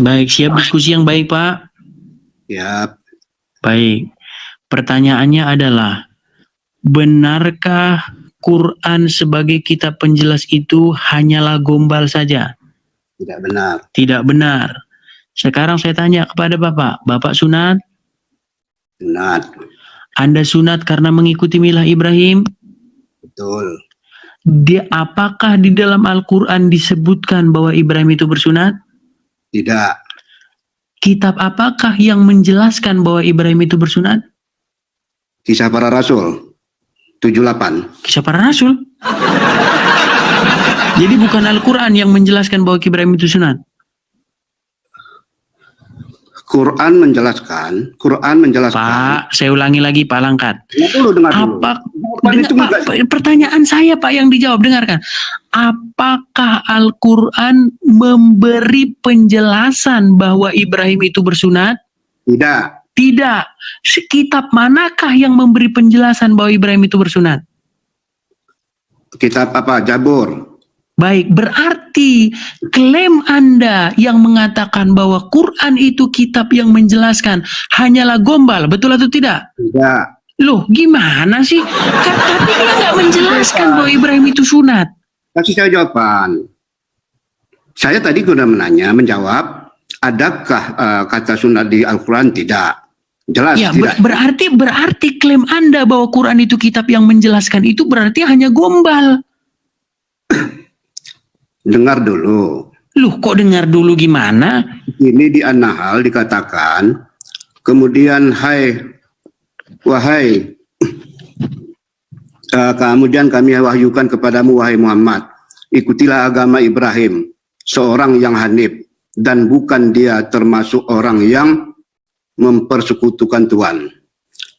Baik, siap diskusi yang baik, Pak? Ya, Baik. Pertanyaannya adalah, benarkah Quran sebagai kitab penjelas itu hanyalah gombal saja? tidak benar. Tidak benar. Sekarang saya tanya kepada Bapak. Bapak sunat? Sunat. Anda sunat karena mengikuti milah Ibrahim? Betul. Apakah di dalam Al-Quran disebutkan bahwa Ibrahim itu bersunat? Tidak. Kitab apakah yang menjelaskan bahwa Ibrahim itu bersunat? Kisah Para Rasul 78. Kisah Para Rasul. Jadi bukan Al-Quran yang menjelaskan bahwa Ibrahim itu sunat? Quran menjelaskan. Pak, saya ulangi lagi, Pak Langkat. Dengar dulu. Pertanyaan saya, Pak, yang dijawab, dengarkan. Apakah Al-Quran memberi penjelasan bahwa Ibrahim itu bersunat? Tidak. Tidak. Kitab manakah yang memberi penjelasan bahwa Ibrahim itu bersunat? Kitab apa? Jabur. Baik, berarti klaim Anda yang mengatakan bahwa Quran itu kitab yang menjelaskan hanyalah gombal, betul atau tidak? Tidak. Loh, gimana sih? Tapi dia nggak menjelaskan bahwa Ibrahim itu sunat. Kasih saya jawaban. Saya tadi sudah menjawab, adakah kata sunat di Al-Quran? Tidak. Jelas ya, tidak. Berarti klaim Anda bahwa Quran itu kitab yang menjelaskan itu berarti hanya gombal. Dengar dulu. Loh, kok dengar dulu gimana? Ini di An-Nahl dikatakan, kemudian kemudian kami wahyukan kepadamu, wahai Muhammad, ikutilah agama Ibrahim, seorang yang hanif, dan bukan dia termasuk orang yang mempersekutukan Tuhan.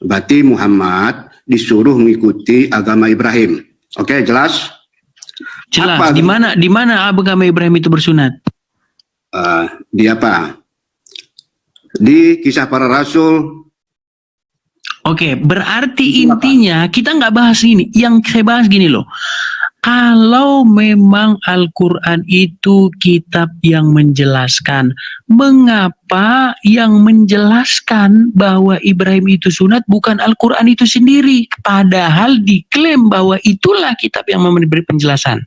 Berarti Muhammad disuruh mengikuti agama Ibrahim. Oke, jelas? Jelas. Di mana agama Ibrahim itu bersunat? Di apa? Di Kisah Para Rasul. Oke, berarti intinya kita nggak bahas ini. Yang saya bahas gini loh. Kalau memang Al-Quran itu kitab yang menjelaskan, mengapa yang menjelaskan bahwa Ibrahim itu sunat bukan Al-Quran itu sendiri? Padahal diklaim bahwa itulah kitab yang memberi penjelasan.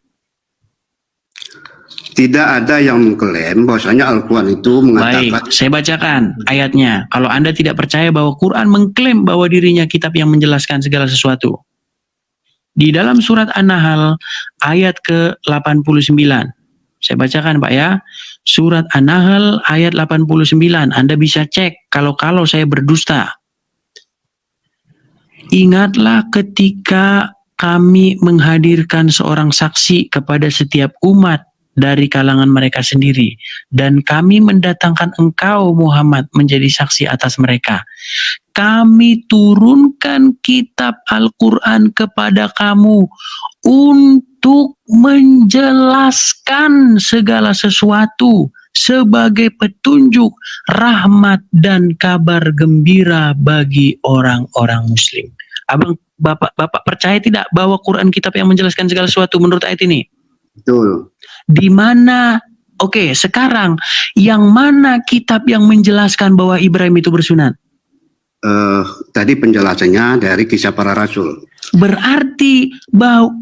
Tidak ada yang mengklaim bahwasanya Al-Quran itu mengatakan. Baik, saya bacakan ayatnya. Kalau Anda tidak percaya bahwa Quran mengklaim bahwa dirinya kitab yang menjelaskan segala sesuatu. Di dalam surat An-Nahl ayat ke-89. Saya bacakan, Pak, ya. Surat An-Nahl ayat 89. Anda bisa cek kalau saya berdusta. Ingatlah ketika kami menghadirkan seorang saksi kepada setiap umat dari kalangan mereka sendiri, dan kami mendatangkan engkau Muhammad menjadi saksi atas mereka. Kami turunkan kitab Al-Quran kepada kamu untuk menjelaskan segala sesuatu sebagai petunjuk, rahmat, dan kabar gembira bagi orang-orang muslim. Bapak percaya tidak bahwa Quran kitab yang menjelaskan segala sesuatu menurut ayat ini? Betul. Di mana? Oke, sekarang yang mana kitab yang menjelaskan bahwa Ibrahim itu bersunat? Tadi penjelasannya dari Kisah Para Rasul. Berarti bahwa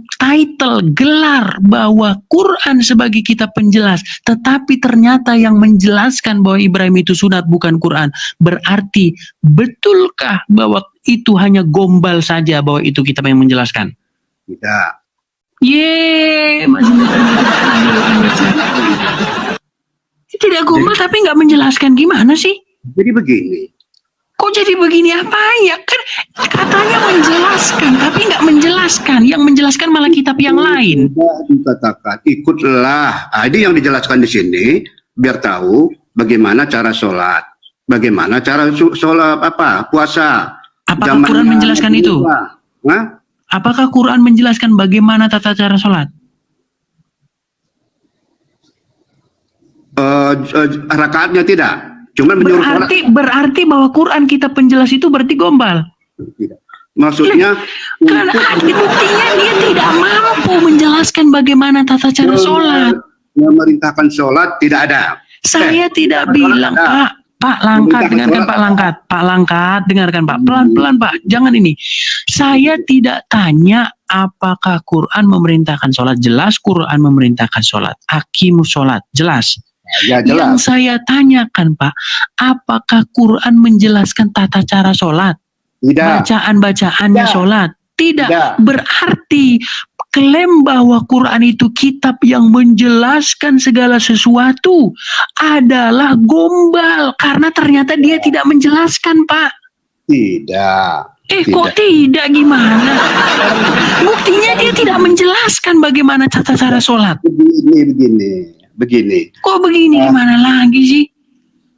gelar bahwa Quran sebagai kitab penjelas, tetapi ternyata yang menjelaskan bahwa Ibrahim itu sunat bukan Quran. Berarti betulkah bahwa itu hanya gombal saja bahwa itu kitab yang menjelaskan? Tidak. Tidak gombal tapi nggak menjelaskan, gimana sih? Jadi begini. Kok jadi begini apa ya? Kan katanya menjelaskan tapi nggak menjelaskan. Yang menjelaskan malah kitab yang lain. Dikatakan ikutlah. Ini yang dijelaskan di sini biar tahu bagaimana cara sholat, bagaimana cara sholat puasa. Apakah Quran menjelaskan itu? Apakah Quran menjelaskan bagaimana tata cara sholat? Rakaatnya tidak. Cuman berarti bahwa Quran kitab penjelas itu berarti gombal. Tidak. Maksudnya karena buktinya dia tidak mampu menjelaskan bagaimana tata cara sholat. Memerintahkan sholat tidak ada. Saya tidak betul, bilang, ada. Pak Langkat, Pemerintah dengarkan sholat Pak ada. Langkat, Pak Langkat, dengarkan Pak, pelan-pelan Pak, jangan ini. Saya tidak tanya apakah Quran memerintahkan sholat, jelas Quran memerintahkan sholat, Aqimus sholat, jelas. Ya Yang jelas. saya tanyakan Pak, apakah Quran menjelaskan tata cara sholat, Tidak. bacaan-bacaannya Tidak. sholat? Tidak. Tidak. Berarti klaim bahwa Quran itu kitab yang menjelaskan segala sesuatu adalah gombal karena ternyata dia tidak menjelaskan Pak. Tidak. Kok tidak, gimana? Buktinya dia tidak menjelaskan bagaimana tata cara sholat. Begini. Kok begini, gimana lagi sih?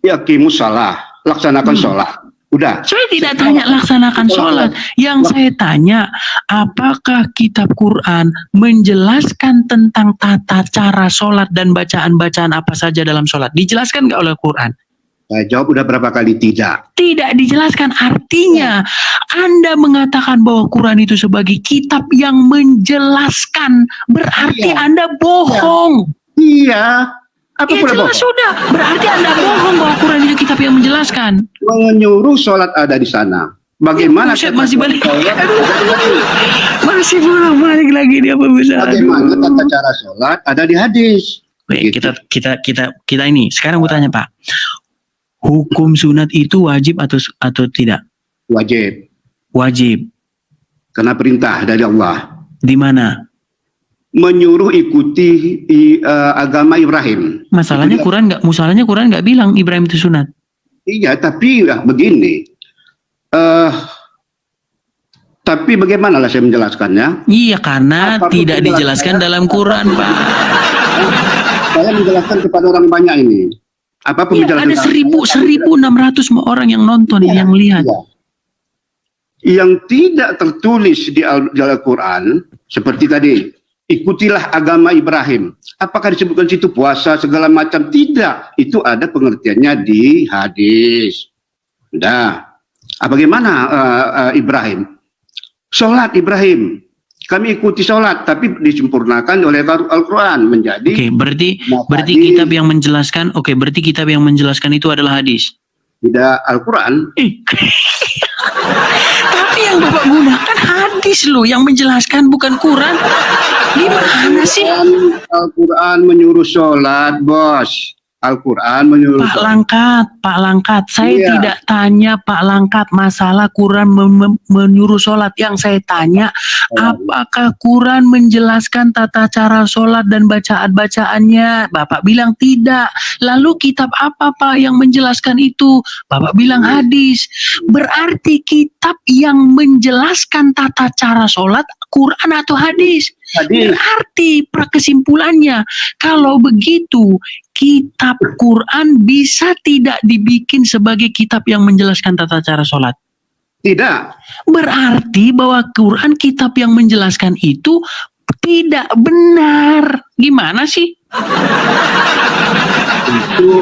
Ya Aqimus salah, laksanakan sholat. Udah. Saya tidak tanya laksanakan sholat. Yang saya tanya, apakah kitab Quran menjelaskan tentang tata cara sholat dan bacaan-bacaan apa saja dalam sholat? Dijelaskan nggak oleh Quran? Saya jawab udah berapa kali tidak. Tidak dijelaskan. Artinya Anda mengatakan bahwa Quran itu sebagai kitab yang menjelaskan. Berarti Iya. Anda bohong. Iya. Apa Ya pula jelas bohong? sudah. Berarti Anda bohong bahwa Quran itu kitab yang menjelaskan. Menyuruh sholat ada di sana. Bagaimana? Buset, masih balik. sholat ada di hadis. Masih belum balik lagi dia pemirsa. Bagaimana tata cara sholat ada di hadis. Baik, Gitu. kita ini sekarang gue tanya Pak, hukum sunat itu wajib atau tidak? Wajib. Wajib. Karena perintah dari Allah. Di mana? Menyuruh ikuti agama Ibrahim. Masalahnya Quran nggak bilang Ibrahim itu sunat. Iya, tapi ya begini. Tapi bagaimana lah saya menjelaskannya? Iya, karena Apapun tidak penjelasan dijelaskan saya, dalam Quran, Pak. Saya menjelaskan kepada orang banyak ini. Apapun Iya, ada penjelasan 1.600 orang yang nonton, Iya, yang lihat. iya. Yang tidak tertulis di Al-Quran seperti tadi, ikutilah agama Ibrahim. Apakah disebutkan situ puasa segala macam? Tidak. Itu ada pengertiannya di hadis. Udah. Bagaimana Ibrahim? Sholat Ibrahim. Kami ikuti sholat, tapi disempurnakan oleh Al-Quran menjadi. Oke, berarti kitab yang menjelaskan. Oke, berarti kitab yang menjelaskan itu adalah hadis. Tidak Al-Quran. Tapi yang Bapak gunakan hadis loh, yang menjelaskan bukan Quran. Gimana sih? Al-Quran menyuruh sholat, bos. Al-Quran menyuruh Pak Langkat, saya Iya. tidak tanya Pak Langkat masalah Quran menyuruh sholat. Yang saya tanya, apakah Quran menjelaskan tata cara sholat dan bacaan-bacaannya? Bapak bilang tidak. Lalu kitab apa Pak yang menjelaskan itu? Bapak bilang hadis. Berarti kitab yang menjelaskan tata cara sholat Quran atau hadis? hadis. Berarti kesimpulannya, kalau begitu kitab Quran bisa tidak dibikin sebagai kitab yang menjelaskan tata cara sholat? Tidak. Berarti bahwa Quran kitab yang menjelaskan itu tidak benar. Gimana sih? Itu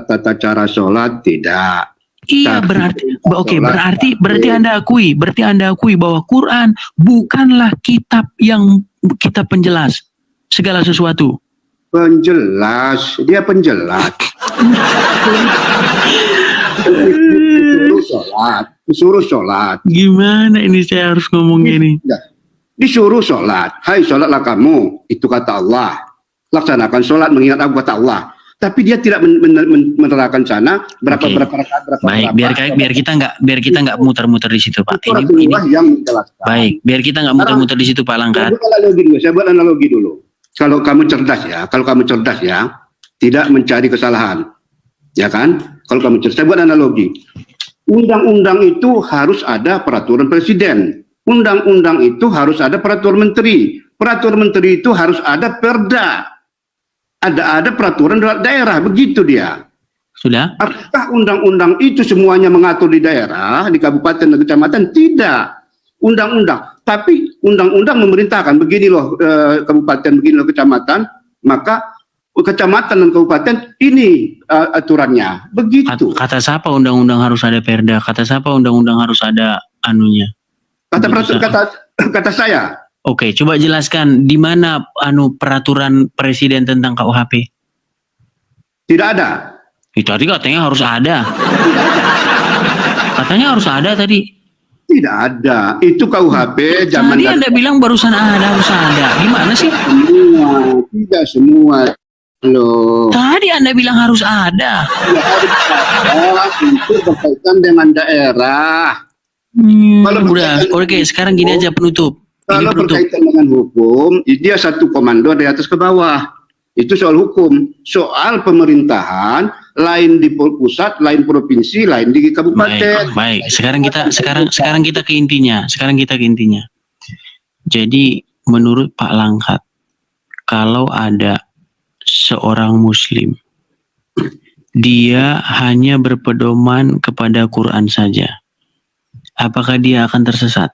tata cara sholat tidak. Iya, Tapi berarti sholat berarti Anda akui bahwa Quran bukanlah kitab penjelas segala sesuatu. Penjelas, dia penjelas. Disuruh sholat. Gimana ini saya harus ngomong ini? Disuruh sholat. Hai, sholatlah kamu. Itu kata Allah. Laksanakan sholat mengingat aku kata Allah. Tapi dia tidak menerangkan sana berapa rakaat, berapa. Baik, biar kita nggak muter-muter di situ Pak. Itu Rasulullah yang menjelaskan. Baik, biar kita nggak muter-muter di situ Pak Langkat. Saya buat analogi dulu. Kalau kamu cerdas ya, tidak mencari kesalahan, ya kan? Kalau kamu cerdas, saya buat analogi. Undang-undang itu harus ada peraturan presiden. Undang-undang itu harus ada peraturan menteri. Peraturan menteri itu harus ada perda. Ada peraturan daerah, begitu dia. Sudah? Apakah undang-undang itu semuanya mengatur di daerah, di kabupaten dan kecamatan? Tidak. Undang-undang. Tapi undang-undang memerintahkan begini loh kabupaten, begini loh kecamatan, maka kecamatan dan kabupaten ini aturannya. Begitu. Kata siapa undang-undang harus ada perda? Kata siapa undang-undang harus ada anunya? Kata saya. Oke, coba jelaskan di mana peraturan presiden tentang KUHP? Tidak ada. Tadi katanya harus ada. Katanya harus ada tadi. Tidak ada. Itu KUHP zaman Tadi Anda bilang barusan harus ada. Gimana sih? semua. Tidak semua. Loh. Tadi Anda bilang harus ada. Tidak ada. Itu berkaitan dengan daerah. Kalau Udah, oke, sekarang gini aja penutup. Kalau berkaitan dengan hukum, dia satu komando dari atas ke bawah. Itu soal hukum. Soal pemerintahan, lain di pusat, lain provinsi, lain di kabupaten. Baik. Sekarang kita ke intinya. Jadi menurut Pak Langkat, kalau ada seorang Muslim, dia hanya berpedoman kepada Quran saja, apakah dia akan tersesat?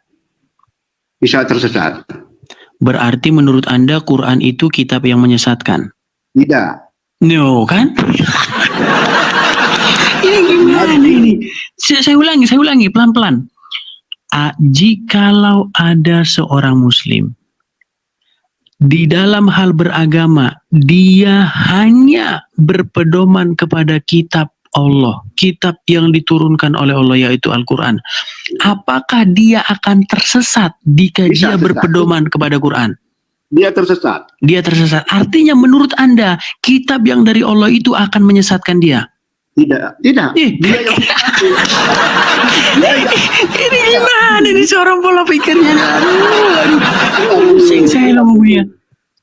Bisa tersesat. Berarti menurut Anda Quran itu kitab yang menyesatkan? Tidak. No, kan? Ini gimana ini? Saya ulangi pelan-pelan. Jikalau ada seorang Muslim di dalam hal beragama, dia hanya berpedoman kepada kitab Allah, kitab yang diturunkan oleh Allah yaitu Al-Quran. Apakah dia akan tersesat jika dia berpedoman kepada Quran? Dia tersesat. Dia tersesat. Artinya menurut Anda, kitab yang dari Allah itu akan menyesatkan dia? Tidak. Dia yang Ini gimana ini seorang pola pikirnya? Aduh, pusing saya ngomongnya.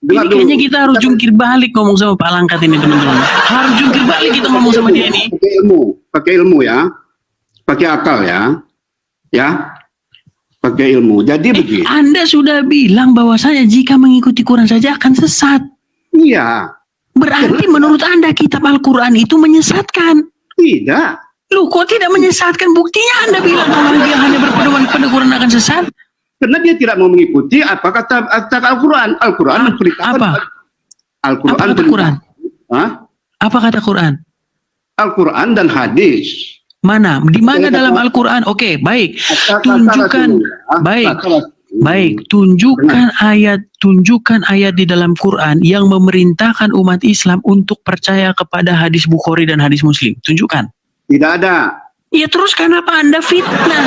Ini kayaknya kita harus jungkir balik ngomong sama Pak Langkat ini, teman-teman. Harus jungkir balik kita ngomong sama dia ini. Pakai ilmu ya. Pakai akal ya. Ya. Pakai ilmu. Jadi begini. Anda sudah bilang bahwasanya jika mengikuti Quran saja akan sesat. Iya. Berarti menurut Anda kitab Al-Quran itu menyesatkan? Tidak. Loh, kok tidak menyesatkan? Buktinya Anda bilang kalau dia hanya berpedoman kepada Quran akan sesat. Karena dia tidak mau mengikuti apa kata Al-Quran. Al-Quran memberitakan. Apa? Al-Quran. Apa kata Quran? Hah? Apa kata Quran? Al-Quran dan hadis. Mana? Di mana dalam Al-Quran? Oke, baik. Tunjukkan. Baik. Tunjukkan ayat di dalam Quran yang memerintahkan umat Islam untuk percaya kepada hadis Bukhari dan hadis Muslim. Tunjukkan. Tidak ada. Ya terus kenapa Anda fitnah?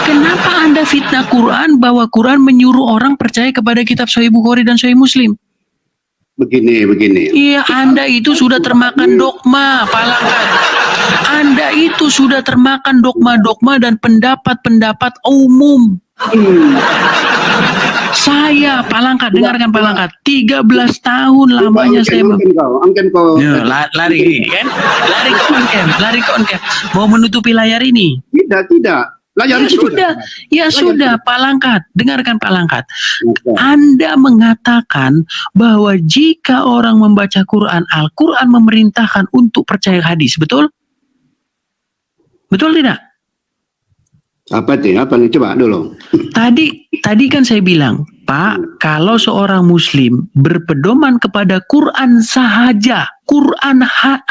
Kenapa Anda fitnah Quran bahwa Quran menyuruh orang percaya kepada kitab Sahih Bukhari dan Sahih Muslim? Begini. Iya, Anda itu sudah termakan dogma, Pak Langkat. Anda itu sudah termakan dogma-dogma dan pendapat-pendapat umum. Saya, Pak Langkat, dengarkan Pak Langkat, 13 tahun lamanya saya Angken kau. lari kan? Lari ke on cam. Mau menutupi layar ini? Tidak. Layar Sudah, Pak Langkat. Dengarkan Pak Langkat. Anda mengatakan bahwa jika orang membaca Quran, Al-Quran memerintahkan untuk percaya hadis, betul? Betul tidak? Apa nih? Coba dulu. Tadi kan saya bilang, Pak, kalau seorang Muslim berpedoman kepada Quran sahaja,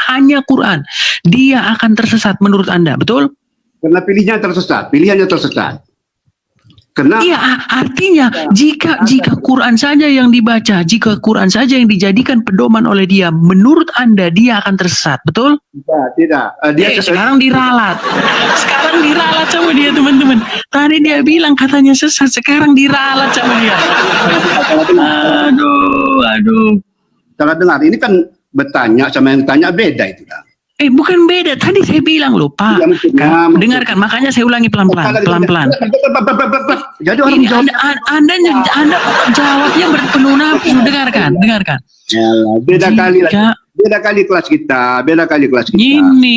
hanya Quran, dia akan tersesat menurut Anda, betul? Karena pilihannya tersesat. Karena iya, artinya jika Quran saja yang dibaca, jika Quran saja yang dijadikan pedoman oleh dia, menurut Anda dia akan tersesat, betul? Tidak. Sekarang diralat. Sama dia, teman-teman. Tadi dia bilang katanya sesat, sekarang diralat sama dia. Aduh. Salah dengar. Ini kan bertanya sama yang tanya beda itu dah. Bukan beda. Tadi saya bilang loh, Pak. Dengarkan. Makanya saya ulangi pelan-pelan. Jadi orang Anda jawabnya berpenuh nafsu. Dengarkan. Beda kali kelas kita. Ini.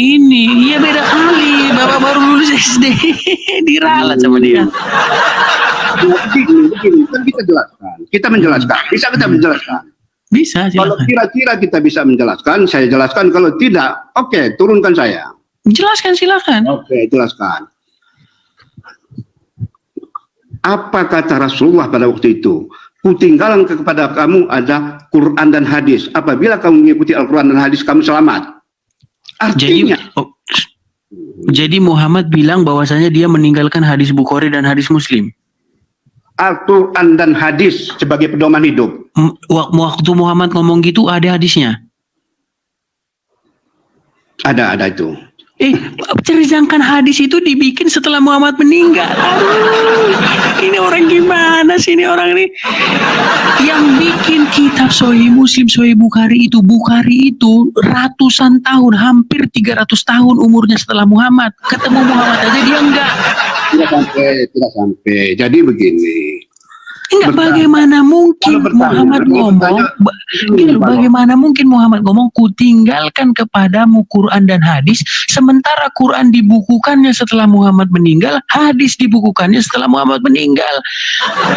Iya beda kali. Bapak baru lulus SD. Diralat sama dia. Begini. Kan kita jelaskan. Kita menjelaskan. Bisa kita menjelaskan. Bisa, silakan. Kalau kira-kira kita bisa menjelaskan, saya jelaskan. Kalau tidak, oke, turunkan saya. Jelaskan, silakan. Oke, jelaskan. Apa kata Rasulullah pada waktu itu? Kutinggalan kepada kamu ada Quran dan hadis. Apabila kamu mengikuti Al-Quran dan hadis, kamu selamat. Artinya. Jadi Muhammad bilang bahwasanya dia meninggalkan hadis Bukhari dan hadis Muslim. Al-Quran dan hadis sebagai pedoman hidup. Waktu Muhammad ngomong gitu ada hadisnya? Ada itu. Cerjangkan hadis itu dibikin setelah Muhammad meninggal. Aduh, ini orang gimana sih ini orang ini? Yang bikin kitab Sahih Muslim, Sahih Bukhari itu ratusan tahun, hampir 300 tahun umurnya setelah Muhammad. Ketemu Muhammad aja dia enggak. Tidak sampai. Jadi begini. Enggak, bagaimana mungkin Muhammad ngomong, bagaimana mungkin Muhammad ngomong, ku tinggalkan kepadamu Quran dan hadis, sementara Quran dibukukannya setelah Muhammad meninggal, hadis dibukukannya setelah Muhammad meninggal.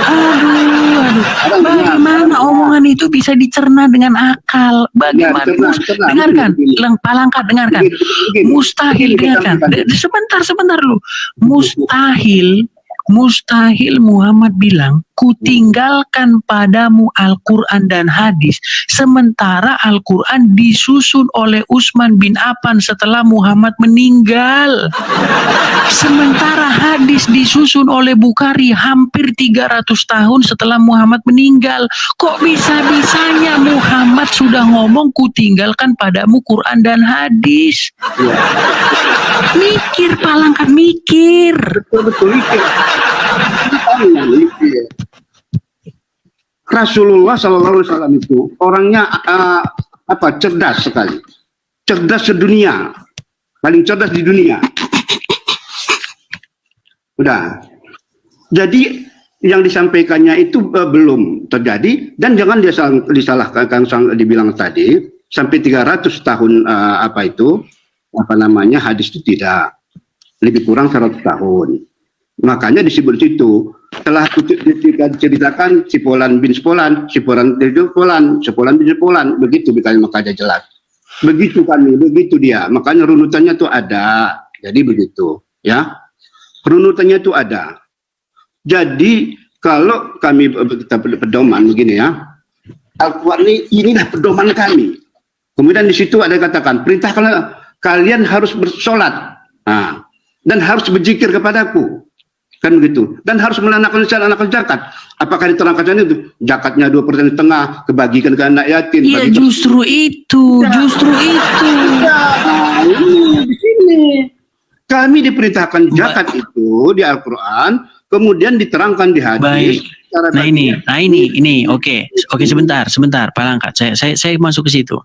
Aduh. Bagaimana omongan itu bisa dicerna dengan akal? Bagaimana? Dengarkan, Palangkat, dengarkan. Mustahil, dengarkan. Sebentar lu. Mustahil Muhammad bilang, ku tinggalkan padamu Al-Quran dan hadis, sementara Al-Quran disusun oleh Utsman bin Affan setelah Muhammad meninggal. Sementara hadis disusun oleh Bukhari hampir 300 tahun setelah Muhammad meninggal. Kok bisa-bisanya Muhammad sudah ngomong, ku tinggalkan padamu Quran dan hadis? Mikir, Palangkat, mikir. Betul mikir. Rasulullah SAW itu orangnya cerdas sekali, cerdas sedunia, paling cerdas di dunia. Udah. Jadi yang disampaikannya itu belum terjadi, dan jangan disalahkan yang dibilang tadi sampai 300 tahun hadis itu tidak, lebih kurang 100 tahun. Makanya disebut situ telah diceritakan Sipolan bin Sipolan, Sipolan bin Sipolan, begitu makanya jelas. Begitu dia. Makanya runutannya tuh ada. Jadi begitu, ya. Runutannya tuh ada. Jadi kalau kami kita pedoman begini ya, Al-Quran inilah pedoman kami. Kemudian di situ ada katakan, perintahkan kalian harus bersolat, dan harus berzikir kepadaku. Kan begitu, dan harus menanamkan zakat. Apakah diterangkan itu zakatnya 2% setengah kebagikan ke anak yatim? Iya, justru itu. Di sini kami diperintahkan zakat itu di Al-Quran, kemudian diterangkan di hadis. Baik. Nah ini, oke, sebentar, Palangkat, saya masuk ke situ.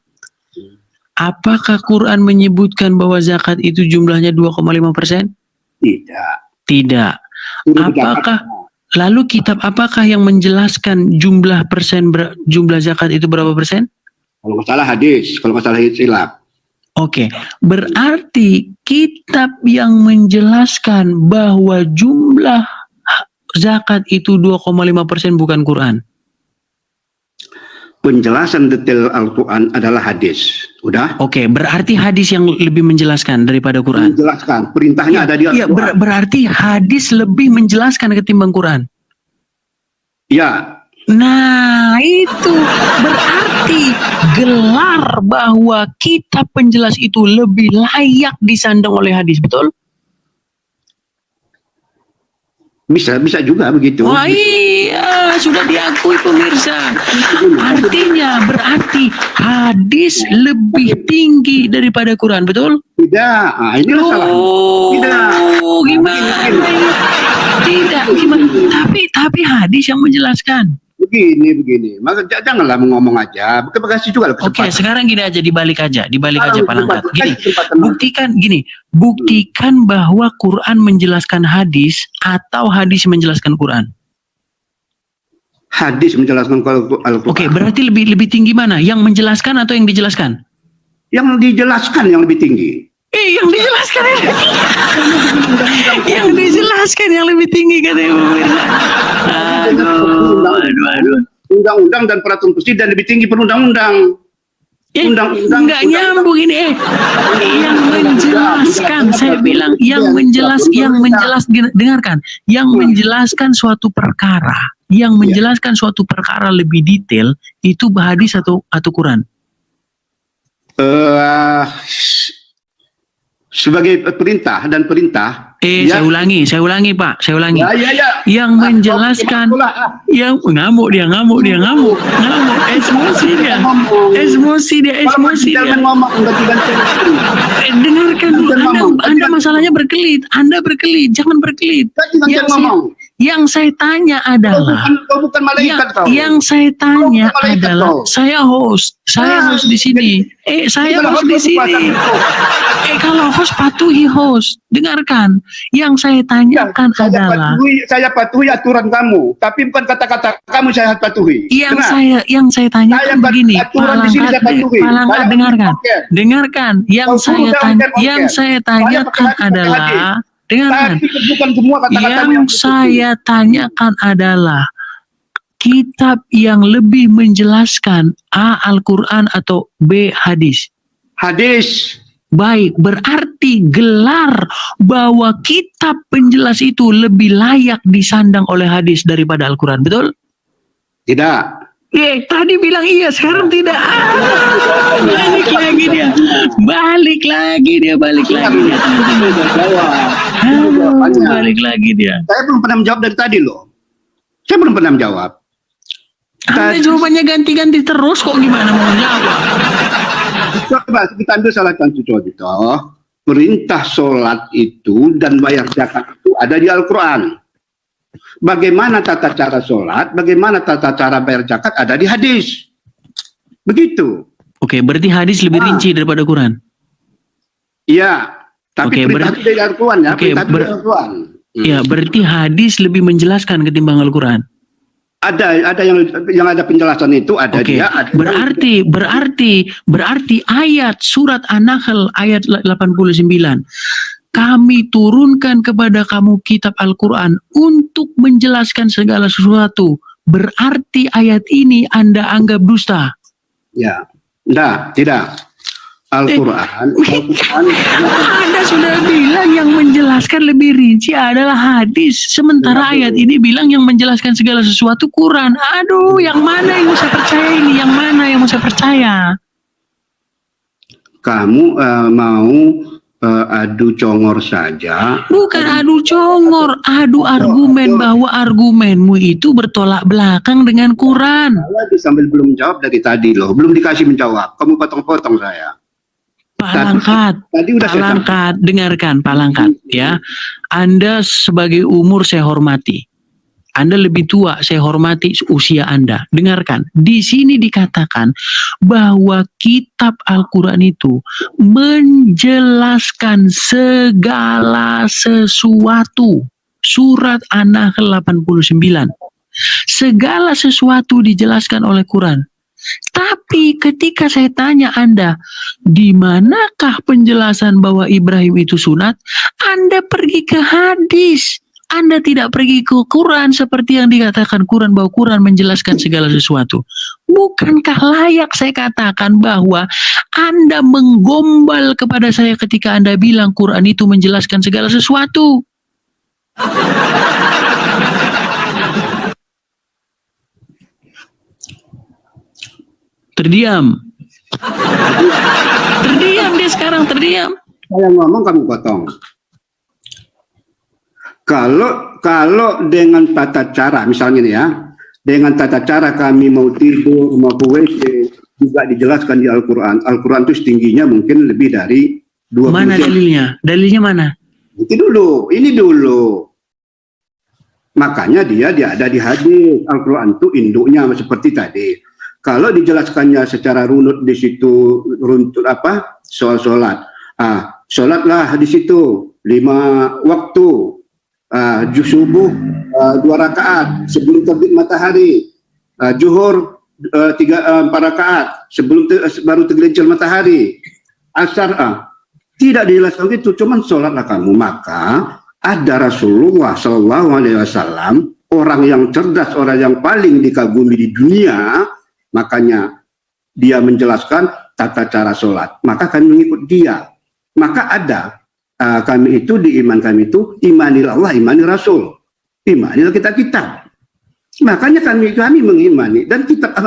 Apakah Quran menyebutkan bahwa zakat itu jumlahnya 2,5%? Tidak. Lalu kitab apakah yang menjelaskan jumlah zakat itu berapa persen? Kalau nggak salah hadis, kalau nggak salah hilaf. Oke, berarti kitab yang menjelaskan bahwa jumlah zakat itu 2,5% bukan Quran. Penjelasan detail Al-Quran adalah hadis. Udah? Oke, berarti hadis yang lebih menjelaskan daripada Quran. Menjelaskan, perintahnya ada di Al-Quran. Iya, berarti hadis lebih menjelaskan ketimbang Quran. Ya. Nah, itu berarti gelar bahwa kitab penjelas itu lebih layak disandang oleh hadis, betul? Bisa juga begitu. Wah, iya, sudah diakui pemirsa. Artinya berarti hadis lebih tinggi daripada Quran, betul? Tidak. Inilah salah. Tidak. Gimana? Tidak, gimana? Tapi hadis yang menjelaskan. Begini. Maka janganlah ngomong aja. Bekasi juga. Oke, sekarang gini aja, dibalik aja Palangkat. Buktikan bahwa Quran menjelaskan hadis atau hadis menjelaskan Quran. Hadis menjelaskan Al-Quran. Oke, berarti lebih tinggi mana? Yang menjelaskan atau yang dijelaskan? Yang dijelaskan yang lebih tinggi. Yang dijelaskan yang dijelaskan yang lebih tinggi katanya pemirsa. Aduh. Undang-undang dan peraturan presiden lebih tinggi perundang-undang. Undang-undang nggak nyambung ini. Yang menjelaskan, saya bilang yang dengarkan, yang menjelaskan suatu perkara, lebih detail itu hadis atau Quran. sebagai perintah dan perintah. Saya ulangi Pak, saya ulangi. Yang menjelaskan, yang ngamuk dia. Emosi dia. Dengarkan, Anda masalahnya berkelit, jangan berkelit. Yang saya tanya adalah, Kau bukan malaikat kau. yang saya tanya Kau bukan malaikat adalah, kau. saya host di sini. Saya host di sini. Kalau host patuhi host, dengarkan. Yang saya tanyakan adalah, saya patuhi aturan kamu, tapi bukan kata-kata kamu saya patuhi. Yang saya tanyakan begini, Palangkat dengarkan. Yang saya tanyakan adalah, dengarkan. Yang saya tanyakan adalah kitab yang lebih menjelaskan, A. Al-Quran atau B. Hadis? Hadis. Baik, berarti gelar bahwa kitab penjelas itu lebih layak disandang oleh hadis daripada Al-Quran, betul? Tidak. Tadi bilang iya, sekarang tidak. Balik lagi dia. Balik lagi dia. Saya belum pernah menjawab dari tadi loh. Saya belum pernah menjawab. Anda jawabannya ganti-ganti terus kok, gimana mau jawab? Coba kita ambil salah satu contoh. Perintah sholat itu dan bayar zakat itu ada di Al-Quran. Bagaimana tata cara sholat, bagaimana tata cara bayar zakat ada di hadis. Begitu. Oke, berarti hadis lebih rinci daripada Quran. Iya, tapi perintah itu dari Al-Quran ya. Iya, berarti hadis lebih menjelaskan ketimbang Al-Quran. Ada yang ada penjelasan itu ada dia. Ada berarti ayat surat An-Nahl ayat 89. Kami turunkan kepada kamu kitab Al-Quran untuk menjelaskan segala sesuatu. Berarti ayat ini Anda anggap dusta? Ya, tidak. Al-Quran. Anda sudah bilang yang menjelaskan lebih rinci adalah hadis. Sementara ayat ini bilang yang menjelaskan segala sesuatu Quran. Aduh, yang mana yang mau saya percaya ini? Yang mana yang mau saya percaya? Kamu mau adu congor saja? Bukan adu congor, adu argumen bahwa argumenmu itu bertolak belakang dengan Quran. Sambil belum jawab dari tadi loh, belum dikasih menjawab. Kamu potong-potong saya. Palangkat, dengarkan Palangkat ya. Anda sebagai umur saya hormati. Anda lebih tua, saya hormati usia Anda. Dengarkan, di sini dikatakan bahwa kitab Al-Quran itu menjelaskan segala sesuatu. Surat An-Nahl 89. Segala sesuatu dijelaskan oleh Quran. Tapi ketika saya tanya Anda, di manakah penjelasan bahwa Ibrahim itu sunat? Anda pergi ke hadis. Anda tidak pergi ke Quran seperti yang dikatakan Quran bahwa Quran menjelaskan segala sesuatu. Bukankah layak saya katakan bahwa Anda menggombal kepada saya ketika Anda bilang Quran itu menjelaskan segala sesuatu? Terdiam dia sekarang, terdiam. Saya ngomong kamu potong. Kalau dengan tata cara, misalnya nih ya, dengan tata cara kami mau tidur, mau ke WC, juga dijelaskan di Al-Quran. Al-Quran itu setingginya mungkin lebih dari 20 Mana dalilnya? Dalilnya mana? Ini dulu. Makanya dia ada di hadis. Al-Quran itu induknya seperti tadi. Kalau dijelaskannya secara runut di situ, soal sholat. Sholatlah di situ 5 waktu. Subuh 2 rakaat sebelum terbit matahari. Zuhur 4 rakaat sebelum baru tergelincir matahari. Asar tidak dijelaskan itu, cuman sholatlah kamu. Maka ada Rasulullah SAW, orang yang cerdas, orang yang paling dikagumi di dunia. Makanya dia menjelaskan tata cara sholat. Maka kami mengikut dia. Maka ada kami itu di iman kami itu imani Allah, imani Rasul, imani kitab-kitab. Makanya kami mengimani dan kitab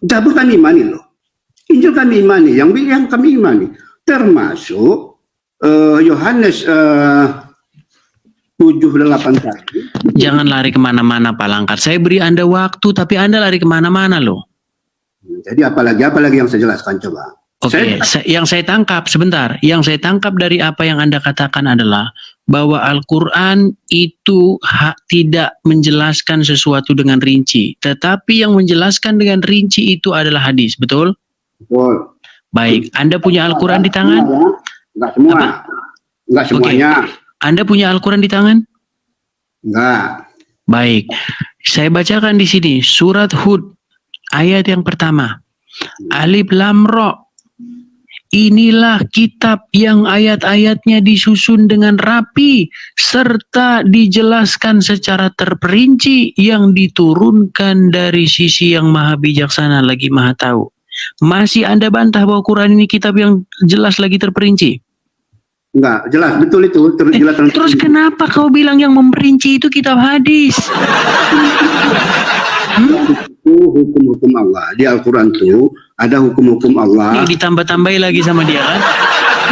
Zabur kami imani loh. Injil kami imani, yang kami imani termasuk Yohanes 7:8. Jangan lari kemana-mana Pak Langkat. Saya beri Anda waktu, tapi Anda lari kemana-mana loh. Jadi apalagi yang saya jelaskan coba. Oke, yang saya tangkap sebentar, yang saya tangkap dari apa yang Anda katakan adalah bahwa Al-Quran itu tidak menjelaskan sesuatu dengan rinci, tetapi yang menjelaskan dengan rinci itu adalah hadis, betul? Betul. Baik, Anda punya Al-Quran di tangan? Enggak semua. Apa? Enggak semuanya. Anda punya Al-Quran di tangan? Enggak. Baik, saya bacakan di sini surat Hud ayat yang pertama. Alif Lam Ra. Inilah kitab yang ayat-ayatnya disusun dengan rapi serta dijelaskan secara terperinci yang diturunkan dari sisi yang maha bijaksana lagi maha tahu. Masih Anda bantah bahwa Quran ini kitab yang jelas lagi terperinci? Enggak, jelas, betul itu. Terus kenapa kau bilang yang memperinci itu kitab hadis? Itu hukum-hukum Allah. Di Al-Quran itu ada hukum-hukum Allah. Yang ditambah-tambahi lagi sama dia kan?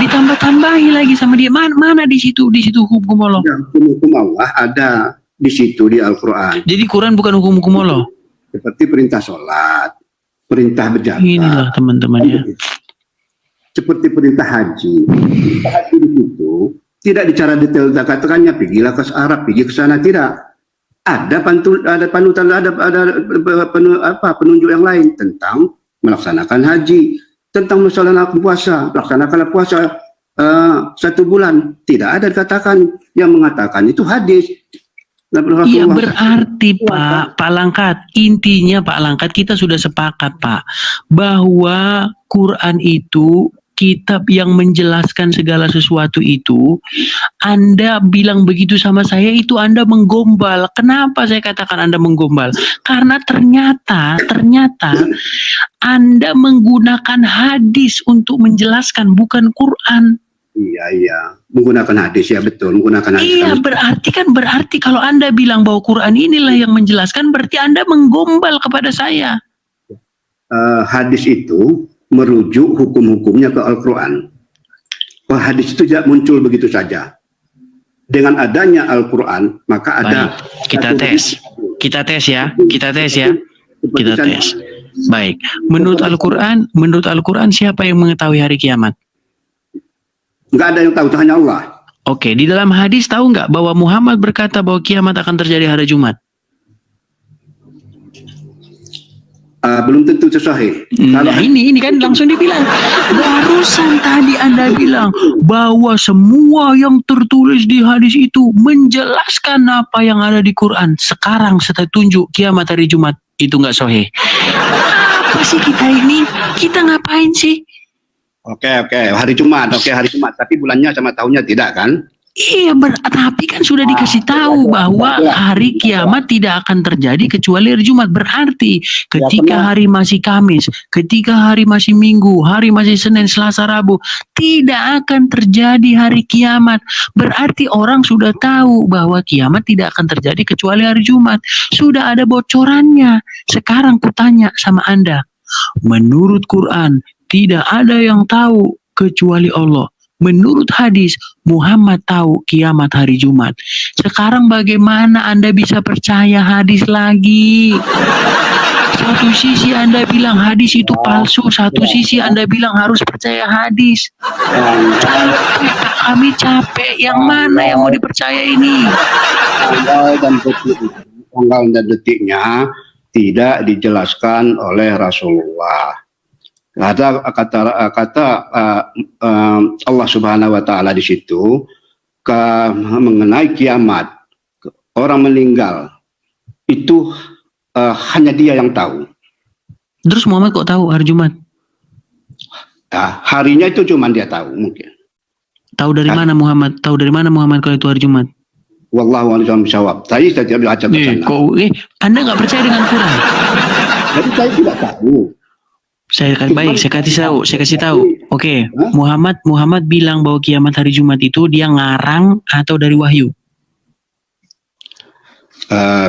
Ditambah-tambahi lagi sama dia. Mana di situ hukum Allah? Hukum-hukum Allah ada di situ di Al-Quran. Jadi Quran bukan hukum-hukum Allah? Seperti perintah sholat, perintah berzakat. Inilah teman-teman ya. Seperti perintah haji. Perintah haji di situ tidak bicara detail katakannya pergilah ke Arab, pergi ke sana, tidak. Ada panutan, ada penunjuk yang lain tentang melaksanakan haji, tentang melaksanakan puasa, laksanakanlah puasa 1 bulan. Tidak ada dikatakan, yang mengatakan itu hadis. Iya berarti Pak Langkat, intinya Pak Langkat kita sudah sepakat Pak bahwa Quran itu kitab yang menjelaskan segala sesuatu itu. Anda bilang begitu sama saya itu Anda menggombal. Kenapa saya katakan Anda menggombal? Karena ternyata Anda menggunakan hadis untuk menjelaskan, bukan Quran. Iya, menggunakan hadis, ya betul, menggunakan hadis. Iya, berarti kalau Anda bilang bahwa Quran inilah yang menjelaskan, berarti Anda menggombal kepada saya. Hadis itu merujuk hukum-hukumnya ke Al-Quran. Hadis itu tidak muncul begitu saja. Dengan adanya Al-Quran, maka ada. Baik, kita tes ya. Baik, menurut Al-Quran siapa yang mengetahui hari kiamat? Enggak ada yang tahu, hanya Allah. Oke, di dalam hadis tahu nggak bahwa Muhammad berkata bahwa kiamat akan terjadi hari Jumat? Belum tentu sahih. Nah ini kan langsung dibilang. Barusan tadi Anda bilang bahwa semua yang tertulis di hadis itu menjelaskan apa yang ada di Quran. Sekarang saya tunjuk kiamat hari Jumat itu nggak sahih. Apa sih kita ini? Kita ngapain sih? Oke, hari Jumat. Tapi bulannya sama tahunnya tidak kan? Iya, tapi kan sudah dikasih tahu bahwa hari kiamat tidak akan terjadi kecuali hari Jumat. Berarti ketika hari masih Kamis, ketika hari masih Minggu, hari masih Senin, Selasa, Rabu, tidak akan terjadi hari kiamat. Berarti orang sudah tahu bahwa kiamat tidak akan terjadi kecuali hari Jumat. Sudah ada bocorannya. Sekarang kutanya sama Anda, menurut Quran tidak ada yang tahu kecuali Allah. Menurut hadis, Muhammad tahu kiamat hari Jumat. Sekarang bagaimana Anda bisa percaya hadis lagi? Satu sisi Anda bilang hadis itu palsu, satu sisi Anda bilang harus percaya hadis. Kami capek, yang mana yang mau dipercaya ini? Tanggal dan detiknya tidak dijelaskan oleh Rasulullah. Kata Allah Subhanahu wa taala di situ mengenai kiamat, orang meninggal itu hanya dia yang tahu. Terus Muhammad kok tahu hari Jumat? Harinya itu cuma dia tahu mungkin. Tahu dari mana Muhammad? Tahu dari mana Muhammad kalau itu hari Jumat? Wallahu a'lam bishawab. Tadi saya tidak baca ke sana. Anda nggak percaya dengan Quran? Jadi saya tidak tahu. Saya kasih tahu. Oke. Muhammad bilang bahwa kiamat hari Jumat itu dia ngarang atau dari wahyu?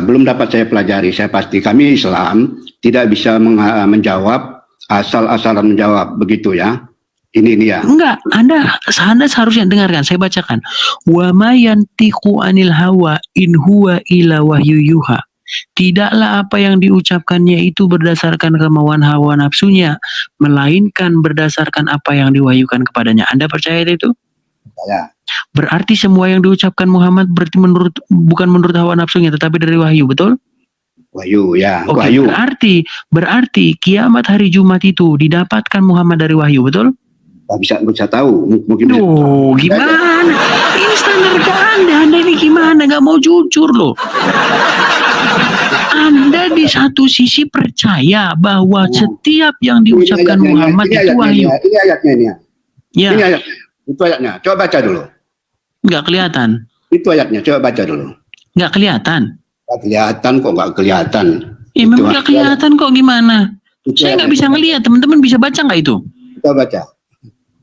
Belum dapat saya pelajari. Saya pasti kami Islam tidak bisa menjawab asal-asalan menjawab begitu ya. Ini dia. Enggak, Anda seharusnya dengarkan, saya bacakan. Wa ma yantiqu anil hawa in huwa illa wahyu yuha. Tidaklah apa yang diucapkannya itu berdasarkan kemauan hawa nafsunya, melainkan berdasarkan apa yang diwahyukan kepadanya. Anda percaya itu? Ya. Berarti semua yang diucapkan Muhammad berarti bukan menurut hawa nafsunya, tetapi dari wahyu, betul? Wahyu, ya. Oke, Wahyu. berarti kiamat hari Jumat itu didapatkan Muhammad dari wahyu, betul? Nggak bisa tahu. Mungkin bisa. Loh, gimana? Ini standar Anda ini gimana? Nggak mau jujur loh. Anda di satu sisi percaya bahwa setiap yang diucapkan Muhammad itu wahyu. Ini ayatnya ini. Ya, Ini ayatnya. Itu ayatnya. Coba baca dulu. nggak kelihatan. Itu ayatnya. Coba baca dulu. Nggak kelihatan. Nggak kelihatan kok, nggak kelihatan. Ya memang nggak kelihatan kok, gimana? Itu Saya nggak ayatnya. bisa ngelihat. Teman-teman bisa baca nggak itu? Coba baca.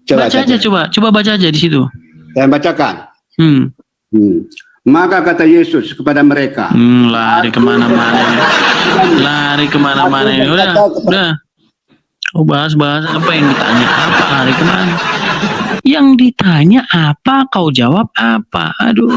Baca aja, coba baca aja di situ. Saya bacakan. Hmm. Maka kata Yesus kepada mereka. Lari kemana-mana ini. Lari kemana-mana ini. Udah. Oh, bahas apa yang ditanya? Apa lari kemana? Yang ditanya apa, kau jawab apa? Aduh.